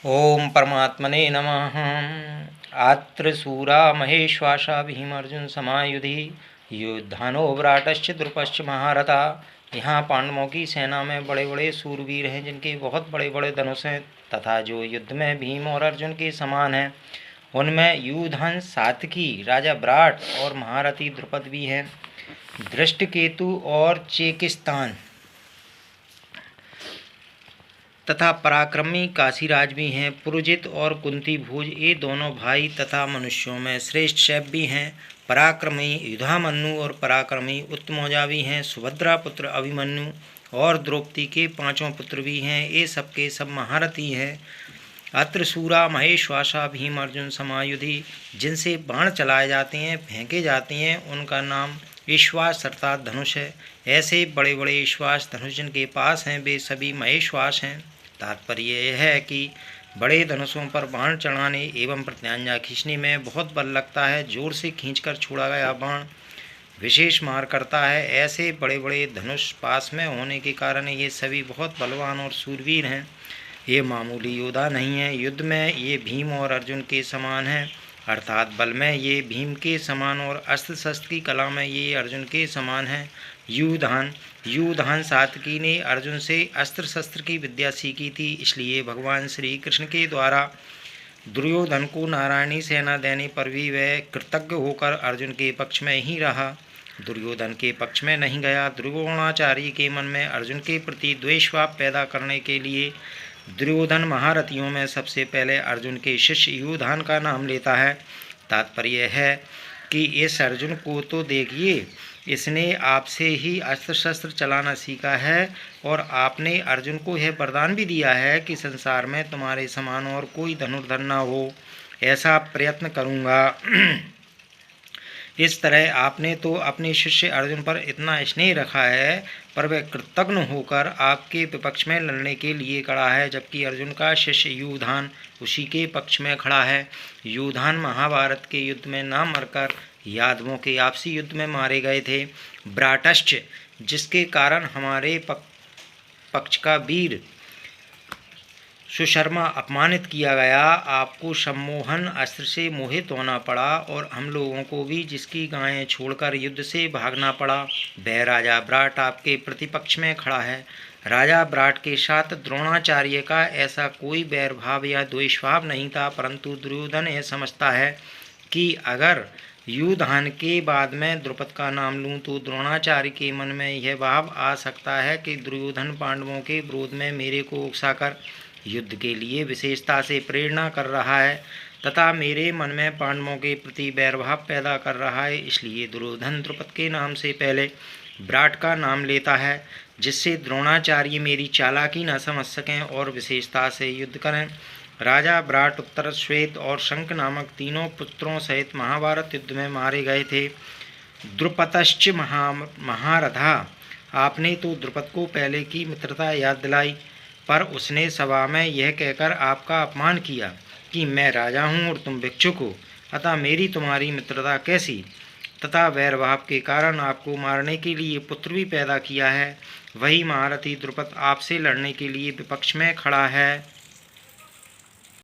ओम परमात्मने नमः। आत्र सूरा महेश्वासा भीमार्जुन समायुधि युद्धानो विराटश्च द्रुपश्च महारथा। यहाँ पांडवों की सेना में बड़े बड़े सूरवीर हैं जिनके बहुत बड़े बड़े धनुष हैं तथा जो युद्ध में भीम और अर्जुन के समान हैं। उनमें युधान, सात्यकी, राजा विराट और महारथी द्रुपद भी हैं। धृष्टकेतु और चेकिस्तान तथा पराक्रमी काशीराज भी हैं। पुरुजित और कुंती भोज ये दोनों भाई तथा मनुष्यों में श्रेष्ठ शैव भी हैं। पराक्रमी युधामन्यु और पराक्रमी उत्तमौजा भी हैं। सुभद्रा पुत्र अभिमन्यु और द्रौपदी के पांचों पुत्र भी हैं। ये सबके सब महारथी हैं। अत्रसूरा महेश्वासा भीम अर्जुन समायुधि, जिनसे बाण चलाए जाते हैं, फेंके जाते हैं, उनका नाम ईश्वास अर्थात धनुष है। ऐसे बड़े बड़े ईश्वास धनुष जिनके पास हैं वे सभी महेश्वास हैं। तात्पर्य यह है कि बड़े धनुषों पर बाण चढ़ाने एवं प्रत्यांजा खींचने में बहुत बल लगता है। जोर से खींचकर छोड़ा गया बाण विशेष मार करता है। ऐसे बड़े बड़े धनुष पास में होने के कारण ये सभी बहुत बलवान और शूरवीर हैं। ये मामूली योद्धा नहीं है। युद्ध में ये भीम और अर्जुन के समान हैं, अर्थात बल में ये भीम के समान और अस्त्र शस्त्र की कला में ये अर्जुन के समान हैं। युधान सात्यकी ने अर्जुन से अस्त्र शस्त्र की विद्या सीखी थी, इसलिए भगवान श्री कृष्ण के द्वारा दुर्योधन को नारायणी सेना देने पर भी वह कृतज्ञ होकर अर्जुन के पक्ष में ही रहा, दुर्योधन के पक्ष में नहीं गया। द्रोणाचार्य के मन में अर्जुन के प्रति द्वेषभाव पैदा करने के लिए दुर्योधन महारथियों में सबसे पहले अर्जुन के शिष्य युधान का नाम लेता है। तात्पर्य है कि इस अर्जुन को तो देखिए, इसने आपसे ही अस्त्र शस्त्र चलाना सीखा है और आपने अर्जुन को यह वरदान भी दिया है कि संसार में तुम्हारे समान और कोई धनुर्धर न हो, ऐसा प्रयत्न करूँगा। इस तरह आपने तो अपने शिष्य अर्जुन पर इतना स्नेह रखा है, पर वह कृतज्ञ होकर आपके विपक्ष में लड़ने के लिए खड़ा है, जबकि अर्जुन का शिष्य युधान उसी के पक्ष में खड़ा है। युधान महाभारत के युद्ध में ना मरकर यादवों के आपसी युद्ध में मारे गए थे। विराटश्च, जिसके कारण हमारे पक्ष का वीर सुशर्मा अपमानित किया गया, आपको सम्मोहन अस्त्र से मोहित होना पड़ा और हम लोगों को भी जिसकी गायें छोड़कर युद्ध से भागना पड़ा। वह राजा विराट आपके प्रतिपक्ष में खड़ा है। राजा विराट के साथ द्रोणाचार्य का ऐसा कोई वैरभाव या द्वेषभाव नहीं था, परंतु दुर्योधन यह समझता है कि अगर युधान के बाद में द्रुपद का नाम लूँ तो द्रोणाचार्य के मन में यह भाव आ सकता है कि दुर्योधन पांडवों के विरोध में मेरे को उकसाकर युद्ध के लिए विशेषता से प्रेरणा कर रहा है तथा मेरे मन में पांडवों के प्रति वैरभाव पैदा कर रहा है। इसलिए दुर्योधन द्रुपद के नाम से पहले विराट का नाम लेता है, जिससे द्रोणाचार्य मेरी चालाकी न समझ सकें और विशेषता से युद्ध करें। राजा विराट उत्तर, श्वेत और शंख नामक तीनों पुत्रों सहित महाभारत युद्ध में मारे गए थे। द्रुपदश्च महारथा, आपने तो द्रुपद को पहले की मित्रता याद दिलाई, पर उसने सभा में यह कहकर आपका अपमान किया कि मैं राजा हूँ और तुम भिक्षुक हो, अतः मेरी तुम्हारी मित्रता कैसी, तथा वैरभाव के कारण आपको मारने के लिए पुत्र भी पैदा किया है। वही महारथी द्रुपद आपसे लड़ने के लिए विपक्ष में खड़ा है।